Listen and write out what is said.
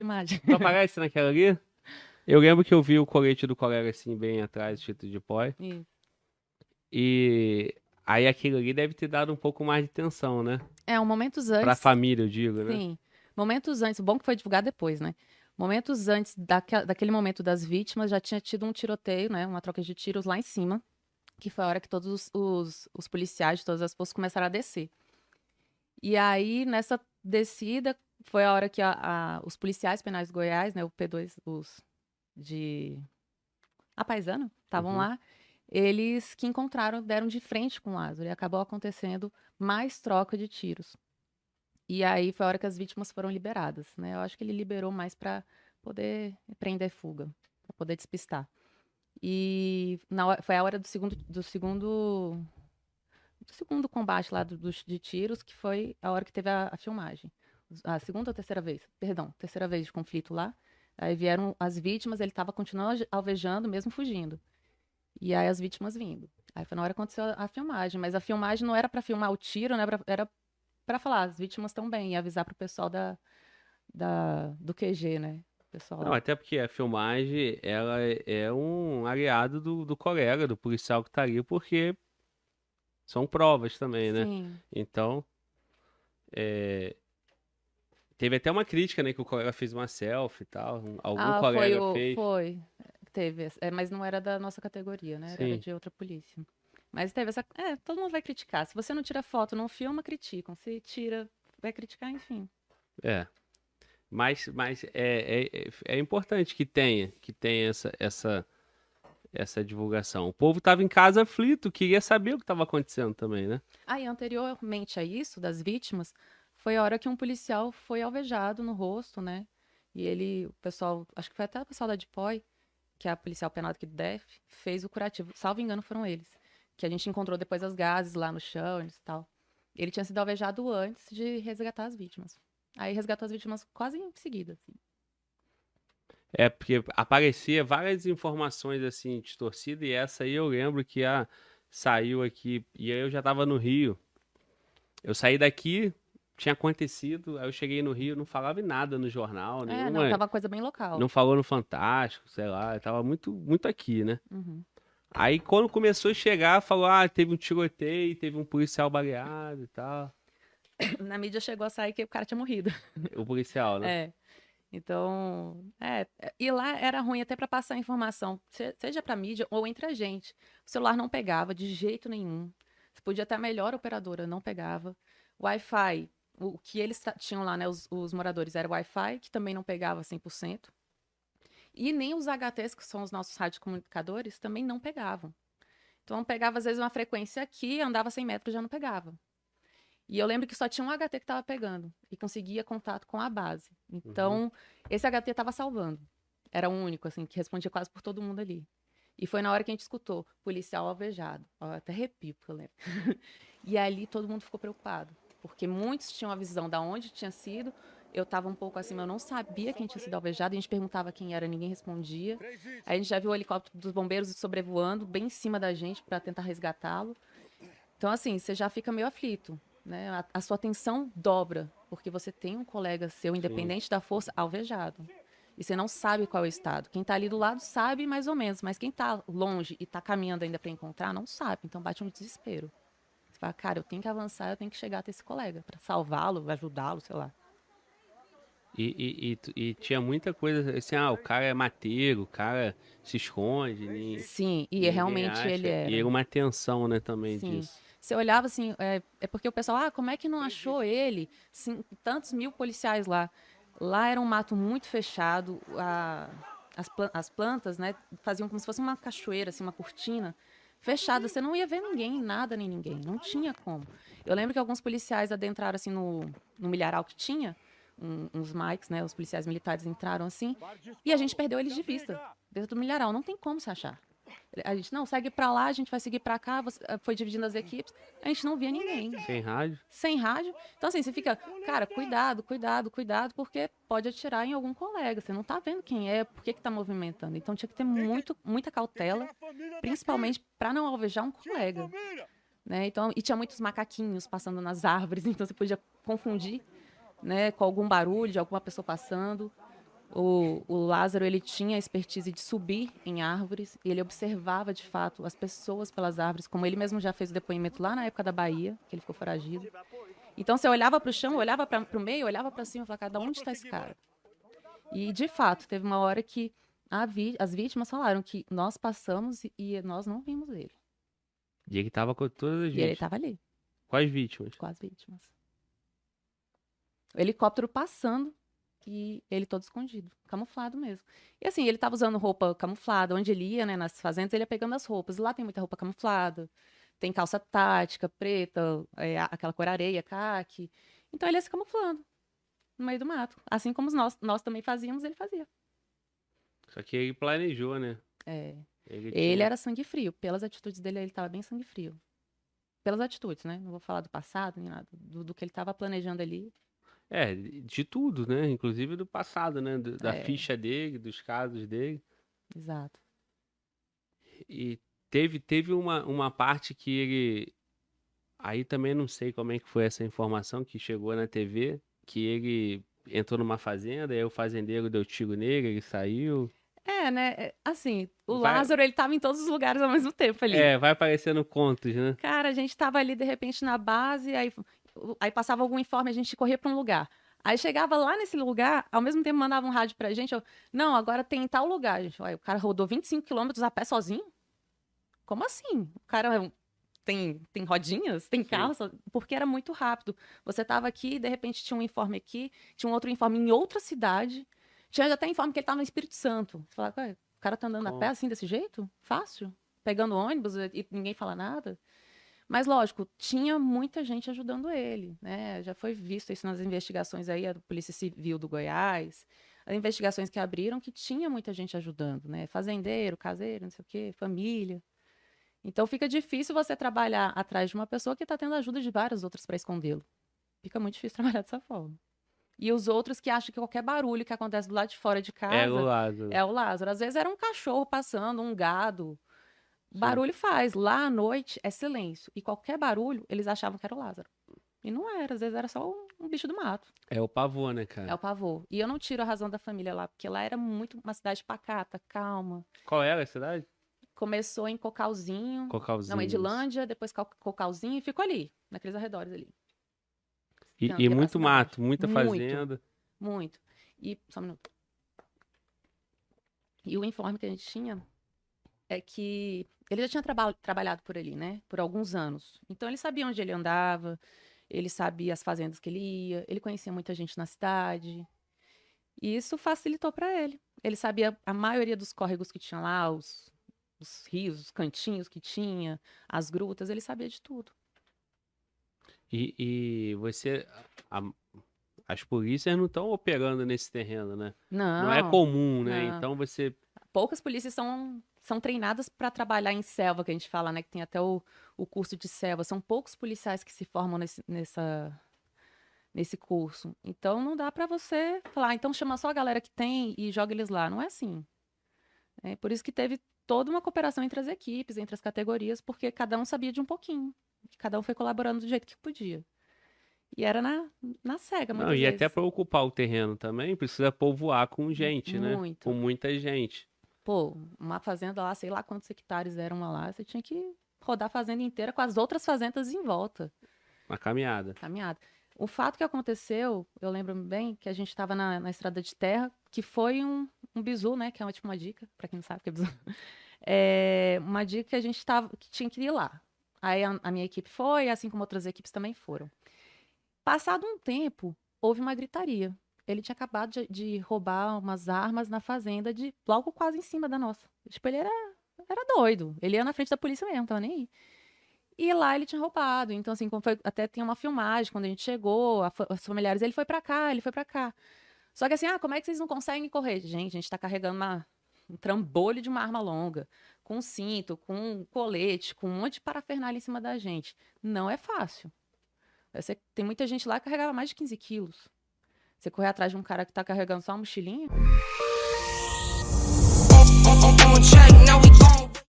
filmagem. Só aparece naquela ali? Eu lembro que eu vi o colete do colega assim, bem atrás, escrito de pó. Isso. E aí aquilo ali deve ter dado um pouco mais de tensão, né? Momentos Pra antes, família, eu digo, né? sim. Momentos antes, o bom que foi divulgado depois, né? Momentos antes daquele momento das vítimas, já tinha tido um tiroteio, né? Uma troca de tiros lá em cima, que foi a hora que todos os policiais de todas as forças começaram a descer. E aí, nessa descida, foi a hora que os policiais penais de Goiás, né? O P2, os de a Paisana, estavam Uhum. lá, eles que encontraram, deram de frente com o Lázaro, e acabou acontecendo mais troca de tiros. E aí foi a hora que as vítimas foram liberadas, né? Eu acho que ele liberou mais para poder prender fuga, para poder despistar. E foi a hora do segundo combate lá de tiros, que foi a hora que teve a filmagem. A segunda ou terceira vez? Perdão, terceira vez de conflito lá. Aí vieram as vítimas, ele estava continuando alvejando, mesmo fugindo. E aí as vítimas vindo. Aí foi na hora que aconteceu a filmagem, mas a filmagem não era para filmar o tiro, né? Era para falar, as vítimas estão bem, e avisar pro pessoal do QG, né? O pessoal Não, lá. até porque a filmagem, ela é um aliado do colega, do policial que tá ali, porque são provas também, né? Sim. Então, é, teve até uma crítica, né, que o colega fez uma selfie e tal. Algum Ah, colega fez. foi. Teve, mas não era da nossa categoria, né? Era Sim, de outra polícia. Mas teve essa. Todo mundo vai criticar. Se você não tira foto, não filma, criticam. Se tira, vai criticar, enfim. é. Mas é importante que tenha essa divulgação. O povo estava em casa aflito, queria saber o que estava acontecendo também, né? E anteriormente a isso, das vítimas, foi a hora que um policial foi alvejado no rosto, né? E ele, o pessoal, acho que foi até o pessoal da DPOI, que é a policial penal aqui do DF, fez o curativo. Salvo engano, foram eles. Que a gente encontrou depois as gases lá no chão e tal. Ele tinha sido alvejado antes de resgatar as vítimas. Aí resgatou as vítimas quase em seguida, assim. É porque aparecia várias informações assim distorcidas e essa aí eu lembro que saiu aqui e aí eu já estava no Rio. Eu saí daqui, tinha acontecido, aí eu cheguei no Rio, não falava em nada no jornal, Não, nenhuma, tava uma coisa bem não local. falou no Fantástico, sei lá, tava muito muito aqui, né? Uhum. Aí quando começou a chegar, falou: "Ah, teve um tiroteio, teve um policial baleado e tal". Na mídia chegou a sair que o cara tinha morrido. O policial, né? É. Então, e lá era ruim até para passar informação, seja para mídia ou entre a gente. O celular não pegava de jeito nenhum. Você podia ter a melhor operadora, não pegava. Wi-Fi, o que eles tinham lá, né, os moradores, era Wi-Fi, que também não pegava 100%. E nem os HTs, que são os nossos radiocomunicadores, também não pegavam. Então, pegava às vezes uma frequência aqui, andava 100 metros e já não pegava. E eu lembro que só tinha um HT que estava pegando e conseguia contato com a base. Uhum. Então, esse HT estava salvando. Era o único, assim, que respondia quase por todo mundo ali. E foi na hora que a gente escutou, policial alvejado. Ó, até arrepio, porque eu lembro. E ali todo mundo ficou preocupado, porque muitos tinham a visão da onde tinha sido. Eu estava um pouco acima, eu não sabia quem tinha sido alvejado. A gente perguntava quem era, ninguém respondia. Aí a gente já viu o helicóptero dos bombeiros sobrevoando bem em cima da gente para tentar resgatá-lo. Então, assim, você já fica meio aflito, né? A sua atenção dobra, porque você tem um colega seu, Sim. independente da força, alvejado. E você não sabe qual é o estado. Quem está ali do lado sabe mais ou menos, mas quem está longe e está caminhando ainda para encontrar, não sabe. Então bate um desespero. Você fala, cara, eu tenho que avançar, eu tenho que chegar até esse colega para salvá-lo, ajudá-lo, sei lá. E tinha muita coisa assim, o cara é mateiro, o cara se esconde, Sim, e ninguém realmente ele acha. E era. uma tensão, né, também Sim. disso. Você olhava assim, é porque o pessoal, como é que não achou ele? Tantos mil policiais lá. Lá era um mato muito fechado, as plantas, né, faziam como se fosse uma cachoeira, assim, uma cortina fechada. Você não ia ver ninguém, nada nem ninguém. Não tinha como. Eu lembro que alguns policiais adentraram assim no milharal que tinha, uns mics, né, os policiais militares entraram assim, e a gente perdeu eles de vista dentro do milharal. Não tem como se achar. A gente não segue pra lá, a gente vai seguir pra cá. Foi dividindo as equipes. A gente não via ninguém. Sem rádio? Sem rádio. Então, assim, você fica, cara, cuidado, cuidado, cuidado, porque pode atirar em algum colega. Você não tá vendo quem é, por que que tá movimentando. Então, tinha que ter muita cautela, principalmente para não alvejar um colega. Né? Então, e tinha muitos macaquinhos passando nas árvores, então você podia confundir, né, com algum barulho de alguma pessoa passando. O Lázaro, ele tinha a expertise de subir em árvores e ele observava, de fato, as pessoas pelas árvores, como ele mesmo já fez o depoimento lá na época da Bahia, que ele ficou foragido. Então, você olhava para o chão, olhava para o meio, olhava para cima e falava, cara, onde está esse cara? E, de fato, teve uma hora que as vítimas falaram que nós passamos e nós não vimos ele. E ele tava com todas as E ele vítimas. estava ali, Quais vítimas? com as vítimas. O helicóptero passando e ele todo escondido, camuflado mesmo. E assim, ele estava usando roupa camuflada, onde ele ia, né, nas fazendas, ele ia pegando as roupas. E lá tem muita roupa camuflada, tem calça tática, preta, aquela cor areia, caque. Então ele ia se camuflando no meio do mato. Assim como nós também fazíamos, ele fazia. Só que ele planejou, né? É. Ele Ele tinha- era sangue frio. Pelas atitudes dele, ele estava bem sangue frio. Pelas atitudes, né? Não vou falar do passado, nem nada. Do que ele estava planejando ali. É, de tudo, né? Inclusive do passado, né? Da É. ficha dele, dos casos dele. Exato. E teve uma parte que ele. Aí também não sei como é que foi essa informação que chegou na TV, que ele entrou numa fazenda, aí o fazendeiro deu tiro nele, ele saiu. É, né? Assim, o Vai, Lázaro, ele tava em todos os lugares ao mesmo tempo ali. vai aparecendo contos, né? Cara, a gente tava ali, de repente, na base, aí passava algum informe, a gente corria pra um lugar. Aí chegava lá nesse lugar, ao mesmo tempo mandava um rádio pra gente, não, agora tem tal lugar, gente. Olha, o cara rodou 25 quilômetros a pé sozinho? Como assim? O cara tem rodinhas? Tem Sim. carro? Porque era muito rápido. Você tava aqui, de repente tinha um informe aqui, tinha um outro informe em outra cidade, tinha até informe que ele tava no Espírito Santo. Você falava, "Ué, o cara tá andando a pé assim, desse jeito? Fácil? Pegando ônibus e ninguém fala nada?" Mas, lógico, tinha muita gente ajudando ele, né? Já foi visto isso nas investigações aí, a Polícia Civil do Goiás, as investigações que abriram, que tinha muita gente ajudando, né? Fazendeiro, caseiro, não sei o quê, família. Então, fica difícil você trabalhar atrás de uma pessoa que está tendo ajuda de várias outras para escondê-lo. Fica muito difícil trabalhar dessa forma. E os outros que acham que qualquer barulho que acontece do lado de fora de Era o casa Lázaro. é o Lázaro. Às vezes era um cachorro passando, um gado. Sim. Barulho faz. Lá à noite é silêncio. E qualquer barulho, eles achavam que era o Lázaro. E não era. Às vezes era só um bicho do mato. É o pavô, né, cara? É o pavor. E eu não tiro a razão da família lá, porque lá era muito uma cidade pacata, calma. Qual era a cidade? Começou em Cocalzinho. Cocalzinho. Não, Edilândia, depois Cocalzinho e ficou ali, naqueles arredores ali. E Tanto que é muito pra mato, cidade. muita Muito. fazenda. Muito. E, só um minuto. E o informe que a gente tinha é que ele já tinha trabalhado por ali, né? Por alguns anos. Então ele sabia onde ele andava, ele sabia as fazendas que ele ia, ele conhecia muita gente na cidade. E isso facilitou para ele. Ele sabia a maioria dos córregos que tinha lá, os rios, os cantinhos que tinha, as grutas, ele sabia de tudo. E você. As polícias não estão operando nesse terreno, né? Não. Não é comum, né? Não. Então você. Poucas polícias são treinadas para trabalhar em selva, que a gente fala, né? Que tem até o curso de selva. São poucos policiais que se formam nesse curso. Então não dá para você falar, então chama só a galera que tem e joga eles lá. Não é assim. É por isso que teve toda uma cooperação entre as equipes, entre as categorias, porque cada um sabia de um pouquinho. Cada um foi colaborando do jeito que podia. E era na cega, muitas Não, e vezes. até para ocupar o terreno também, precisa povoar com gente, né? Muito. Com muita gente. Pô, uma fazenda lá, sei lá quantos hectares eram lá, você tinha que rodar a fazenda inteira com as outras fazendas em volta. Uma caminhada. Caminhada. O fato que aconteceu, eu lembro bem que a gente estava na estrada de terra, que foi um bizu, né? Que é uma dica, para quem não sabe o que é bizu. É uma dica que a gente que tinha que ir lá. Aí a minha equipe foi, assim como outras equipes também foram. Passado um tempo, houve uma gritaria. Ele tinha acabado de roubar umas armas na fazenda, logo quase em cima da nossa. Tipo, ele era doido. Ele ia na frente da polícia mesmo, tava nem aí. E lá ele tinha roubado. Então, assim, até tem uma filmagem, quando a gente chegou, os familiares, ele foi pra cá, ele foi pra cá. Só que assim, como é que vocês não conseguem correr? Gente, a gente tá carregando um trambolho de uma arma longa, com cinto, com colete, com um monte de parafernália em cima da gente. Não é fácil. Tem muita gente lá que carregava mais de 15 quilos. Você correr atrás de um cara que tá carregando só uma mochilinha?